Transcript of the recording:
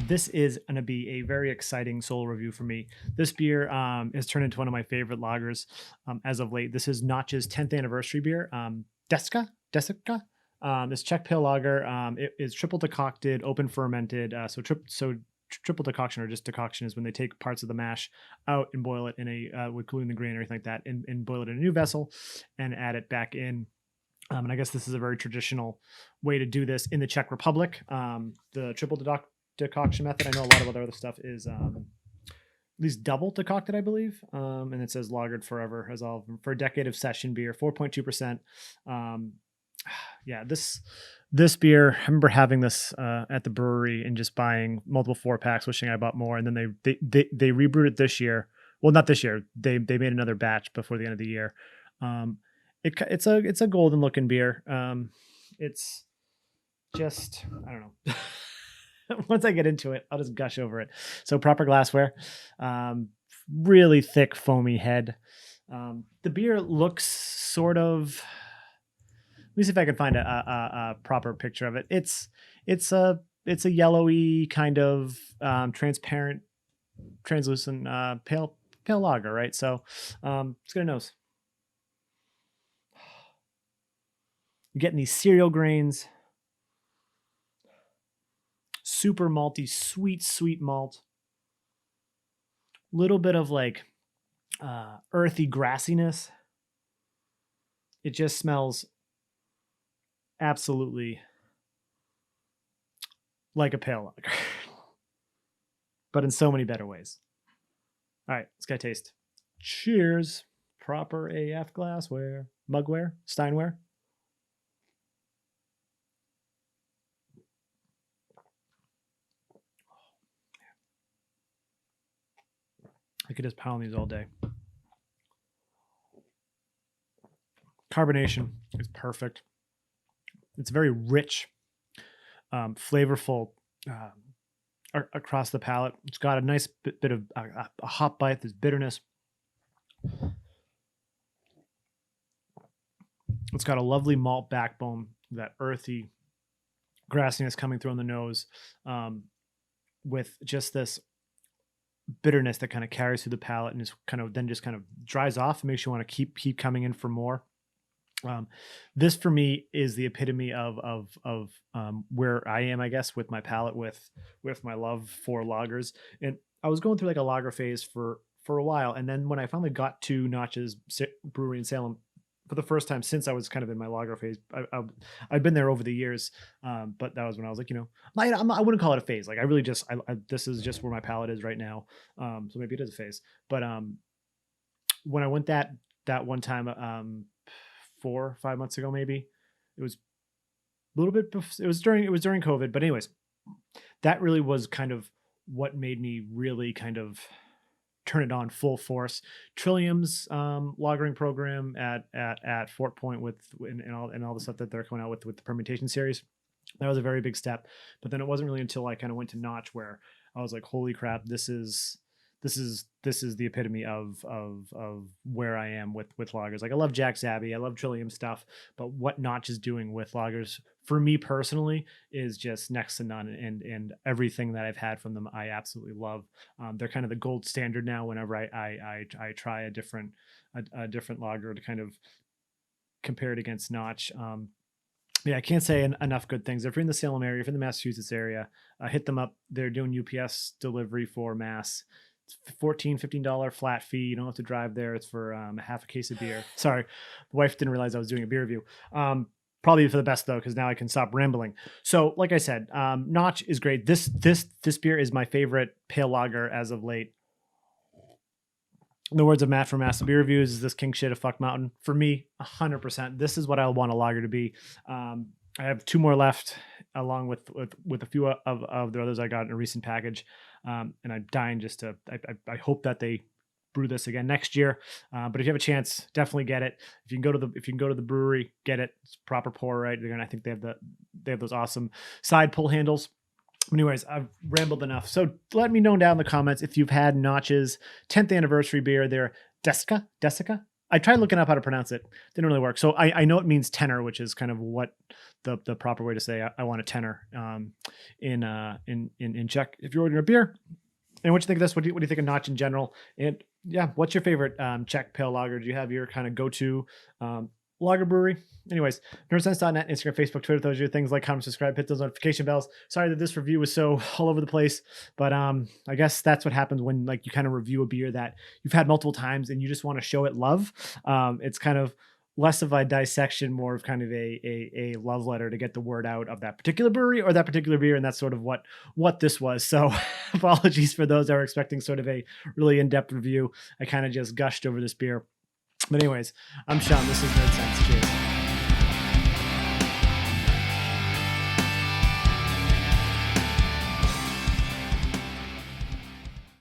This is going to be a very exciting solo review for me. This beer has turned into one of my favorite lagers as of late. This is Notch's 10th anniversary beer, Desítka. This Czech pale lager. It is triple decocted, open fermented. Triple decoction, or just decoction, is when they take parts of the mash out and boil it in a with gluten the grain or anything like that, and boil it in a new vessel and add it back in. And I guess this is a very traditional way to do this in the Czech Republic. The triple decoction method. I know a lot of other stuff is at least double decocted, I believe. And it says lagered forever as all for a decade of session beer, 4.2%. Yeah, this beer, I remember having this at the brewery and just buying multiple 4-packs, wishing I bought more. And then they rebrewed it this year. Well, not this year. They made another batch before the end of the year. It's a golden looking beer. It's just, I don't know. Once I get into it, I'll just gush over it. So proper glassware, really thick foamy head. The beer looks sort of, let me see if I can find a proper picture of it. It's a yellowy kind of transparent, translucent pale lager, right? So let's get a nose. You're getting these cereal grains, super malty, sweet malt. Little bit of like earthy grassiness. It just smells absolutely like a pale lager, but in so many better ways. All right, let's get a taste. Cheers. Proper AF glassware, mugware, steinware. I could just pound these all day. Carbonation is perfect. It's very rich, flavorful across the palate. It's got a nice bit of a hop bite. There's bitterness. It's got a lovely malt backbone, that earthy grassiness coming through on the nose, with just this bitterness that kind of carries through the palate and is kind of dries off and makes you want to keep coming in for more. This for me is the epitome of where I am, I guess, with my palate, with my love for lagers. And I was going through like a lager phase for a while, and then when I finally got to Notch's brewery in Salem for the first time since I was kind of in my lager phase, I've been there over the years, but that was when I was like, I wouldn't call it a phase. Like I really just this is just where my palate is right now. So maybe it is a phase. But when I went that one time, 4 or 5 months ago, maybe it was a little bit. It was during COVID, but anyways, that really was kind of what made me really kind of turn it on full force. Trillium's lagering program at Fort Point and all the stuff that they're coming out with the fermentation series. That was a very big step. But then it wasn't really until I kind of went to Notch where I was like, holy crap, this is the epitome of where I am with lagers. Like I love Jack's Abbey, I love Trillium stuff, but what Notch is doing with lagers for me personally is just next to none. And everything that I've had from them, I absolutely love. They're kind of the gold standard now. Whenever I try a different lager to kind of compare it against Notch. Yeah, I can't say enough good things. If you're in the Salem area, if you're in the Massachusetts area, hit them up. They're doing UPS delivery for Mass. It's $15 flat fee. You don't have to drive there. It's for half a case of beer. Sorry, the wife didn't realize I was doing a beer review. Probably for the best though, because now I can stop rambling. So, like I said, Notch is great. This beer is my favorite pale lager as of late. In the words of Matt from Massive Beer Reviews, is this king shit a fuck mountain? For me, 100%. This is what I want a lager to be. I have 2 more left, along with a few of the others I got in a recent package. And I'm dying just to. I hope that they brew this again next year. But if you have a chance, definitely get it. If you can go to the brewery, get it. It's proper pour, right? I think they have those awesome side pull handles. Anyways, I've rambled enough. So let me know down in the comments if you've had Notch's 10th anniversary beer, their Desítka. I tried looking up how to pronounce it. Didn't really work. So I know it means tenor, which is kind of what the proper way to say I want a tenor in Czech. If you're ordering a beer, and what you think of this? What do you think of Notch in general? And yeah, what's your favorite Czech pale lager? Do you have your kind of go-to lager brewery? Anyways, nerdsense.net, Instagram, Facebook, Twitter, those are your things. Like, comment, subscribe, hit those notification bells. Sorry that this review was so all over the place, but I guess that's what happens when like you kind of review a beer that you've had multiple times and you just want to show it love. It's kind of less of a dissection, more of kind of a love letter to get the word out of that particular brewery or that particular beer, and that's sort of what this was. So apologies for those that were expecting sort of a really in-depth review. I kind of just gushed over this beer. But anyways, I'm Sean. This is Nerdsense. Cheers.